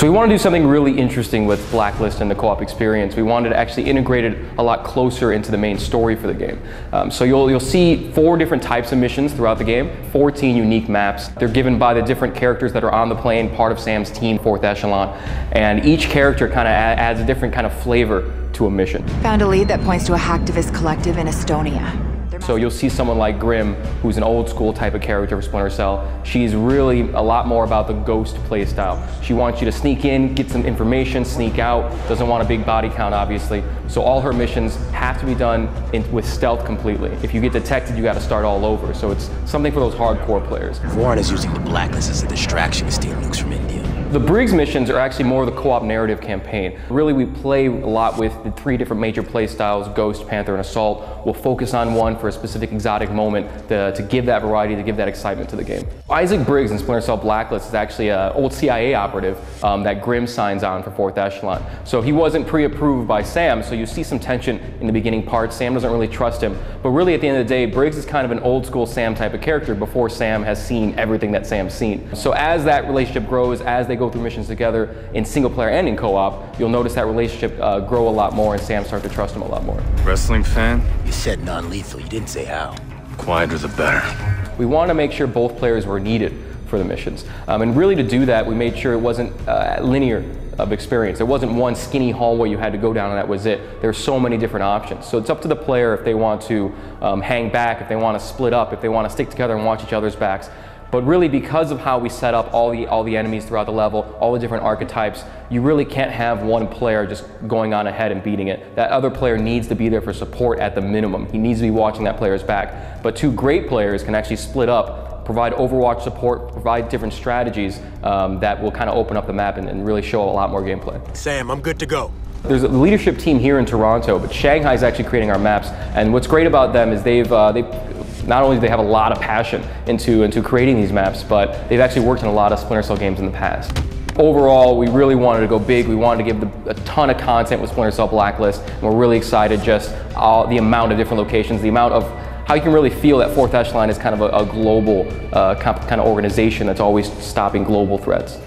So we want to do something really interesting with Blacklist and the co-op experience. We wanted to actually integrate it a lot closer into the main story for the game. So you'll see 4 different types of missions throughout the game, 14 unique maps. They're given by the different characters that are on the plane, part of Sam's team, 4th Echelon, and each character kind of adds a different kind of flavor to a mission. Found a lead that points to a hacktivist collective in Estonia. So you'll see someone like Grim, who's an old school type of character for Splinter Cell. She's really a lot more about the ghost playstyle. She wants you to sneak in, get some information, sneak out, doesn't want a big body count obviously. So all her missions have to be done with stealth completely. If you get detected, you got to start all over. So it's something for those hardcore players. Warren is using the Blacklist as a distraction to steal nukes from India. The Briggs missions are actually more of the co-op narrative campaign. Really, we play a lot with the 3 different major play styles, Ghost, Panther, and Assault. We'll focus on one for a specific exotic moment to give that variety, to give that excitement to the game. Isaac Briggs in Splinter Cell Blacklist is actually an old CIA operative that Grim signs on for 4th Echelon. So he wasn't pre-approved by Sam, so you see some tension in the beginning parts. Sam doesn't really trust him, but really at the end of the day, Briggs is kind of an old school Sam type of character before Sam has seen everything that Sam's seen. So as that relationship grows, as they go through missions together in single player and in co-op, you'll notice that relationship grow a lot more and Sam start to trust him a lot more. Wrestling fan? You said non-lethal, you didn't say how. Quieter the better. We want to make sure both players were needed for the missions. And really to do that, we made sure it wasn't linear of experience. There wasn't one skinny hallway you had to go down and that was it. There's so many different options. So it's up to the player if they want to hang back, if they want to split up, if they want to stick together and watch each other's backs. But really, because of how we set up all the enemies throughout the level, all the different archetypes, you really can't have one player just going on ahead and beating it. That other player needs to be there for support at the minimum. He needs to be watching that player's back. But 2 great players can actually split up, provide Overwatch support, provide different strategies that will kind of open up the map and really show a lot more gameplay. Sam, I'm good to go. There's a leadership team here in Toronto, but Shanghai is actually creating our maps. And what's great about them is they've not only do they have a lot of passion into creating these maps, but they've actually worked in a lot of Splinter Cell games in the past. Overall, we really wanted to go big. We wanted to give a ton of content with Splinter Cell Blacklist, and we're really excited just the amount of different locations, the amount of how you can really feel that 4th Echelon is kind of a global kind of organization that's always stopping global threats.